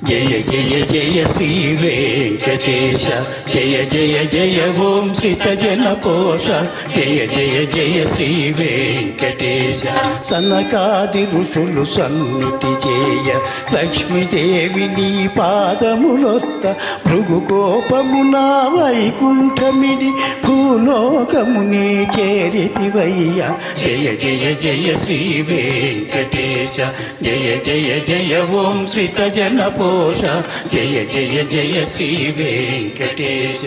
జయ జయ జయ శ్రీ వెంకటేశ జయ జయ జయ ఓం శ్రీత జన పోష జయ జయ జయ శ్రీ వెంకటేశ సనకాది ఋషులు సన్నిధి చేయ లక్ష్మీదేవి నీ పాదములొత్త భృగు కోపమున వైకుంఠమిడి భూలోకముని చేరితివయ్య జయ జయ జయ శ్రీ వెంకటేశ జయ జయ జయ ఓం శ్రీత జన పోష జయ జయ జయ శ్రీ వెంకటేశ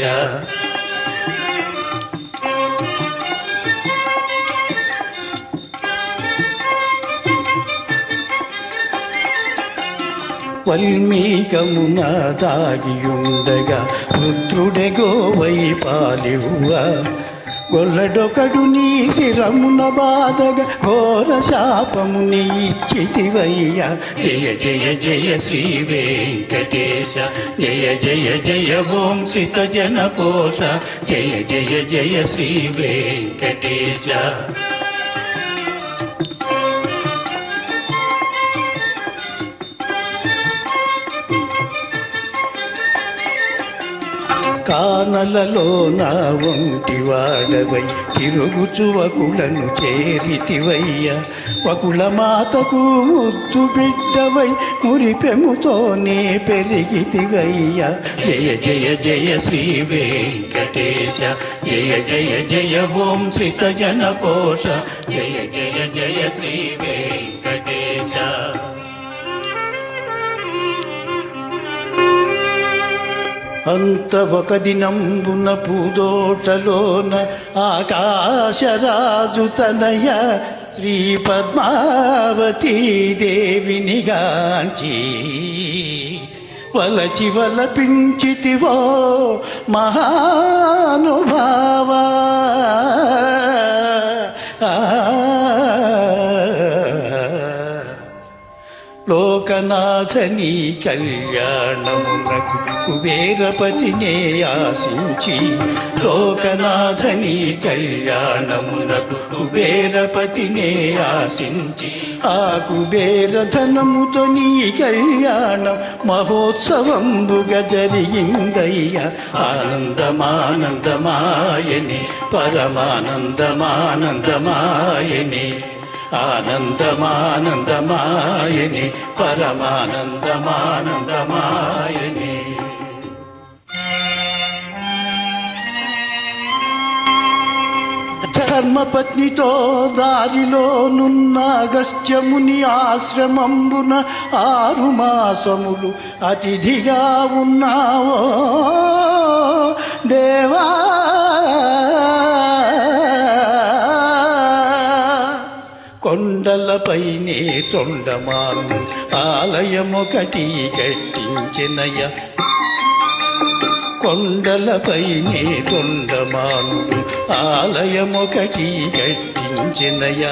వల్మీకమున దాగియుండగా రుద్రుడెగోవై పాలివ్వ గొల్లడొకడు నీ శిరమున బాధగా ఘోర శాపముని ఇచ్చితివయ్య జయ జయ జయ శ్రీ వెంకటేశ జయ జయ జయ ఓం శ్రీత జన పోష జయ జయ జయ శ్రీ వెంకటేశ కానలలో నా ఒంటి వాడవై తిరుగుచు వకులను చేరితివయ్య వకుల మాతకు ముద్దు బిడ్డవై మురిపెముతోనే పెరిగితివయ్య జయ జయ జయ శ్రీ వెంకటేశ జయ జయ జయ ఓం శ్రీత జన పోష జయ జయ జయ శ్రీ వెంకటేశ అంత ఒక దినంబున పూదోటలోన ఆకాశరాజు తనయ శ్రీ పద్మావతీ దేవిని గాంచి వలచి వలపించితివో మహానుభావా లోకనాథని కళ్యాణమునకు కుబేరపతినే ఆశించి లోకనాథని కళ్యాణమునకు కుబేరపతినే ఆశించి ఆ కుబేరధనముతో నీ కళ్యాణం మహోత్సవంబుగా జరిగిందయ్య ఆనందమానందమాయని పరమానందమానందమాయని ఆనందమానందమాయని పరమానందమానందమాయని ధర్మపత్నితో దారిలోనున్న అగస్త్యముని ఆశ్రమంబున 6 మాసములు అతిథిగా ఉన్నావో దేవా కొండలపైనే తొండమాను ఆలయమొకటి కట్టించెనయ కొండలపైనే తొండమానుడు ఆలయమొకటి కట్టించెనయ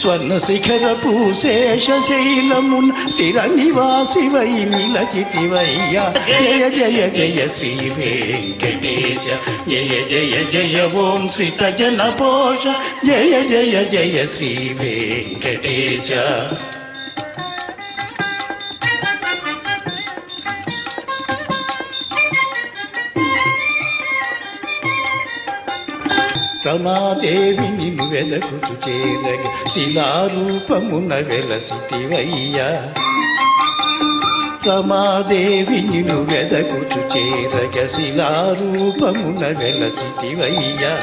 స్వర్ణ శిఖరపు శేషశైలమున్ స్థిర నివాసివై నిలచితివయ్యా జయ జయ జయ శ్రీ వెంకటేశ జయ జయ జయ ఓం శ్రీత జన పోష జయ జయ జయ శ్రీ వెంకటేశ రమాదేవి నిన్ను వెదకుచు చేరగ శిలారూపమున వెలసితివయ్యా రమాదేవి నిన్ను వెదకుచు చేరగ శిలారూపమున వెలసితివయ్యా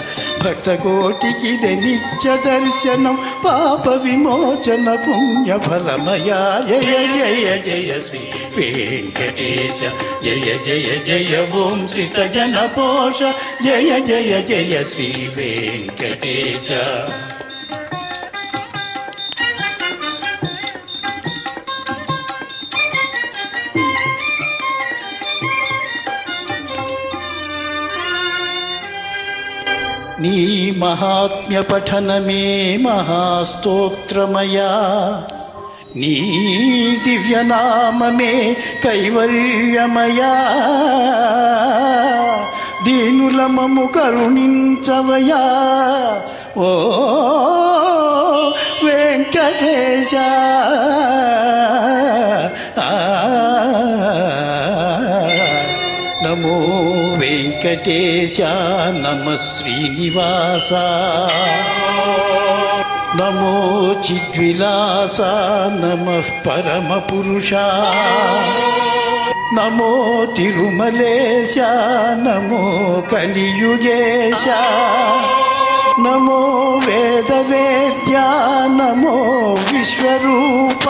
భక్తకోటికి నిత్య దర్శనం పాప విమోచన పుణ్య ఫలమయా జయ జయ జయ శ్రీ వెంకటేశ జయ జయ జయ ఓం శ్రీత జన పోష జయ జయ జయ శ్రీ వెంకటేశ నీ మహాత్మ్య పఠనమే మహాస్తోత్రమయా నీ దివ్యనామమే కైవల్యమయా దీనులమము కరుణించవయా ఓ వెంకటేశ వెంకటేశ నమ శ్రీనివాస నమో చిద్విలాస నమ పరమపురుష నమో తిరుమలేశ నమో కలియుగేశ నమో వేదవేద్య నమో విశ్వరూప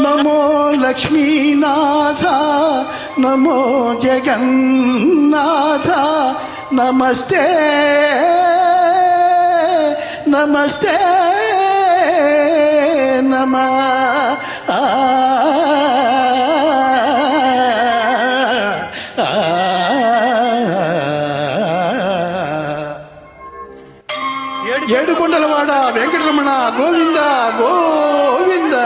నమో లక్ష్మీనాథ నమో జగన్నాథ నమస్తే నమస్తే నమః ఏడుకొండలవాడ వెంకటరమణ గోవింద గోవింద.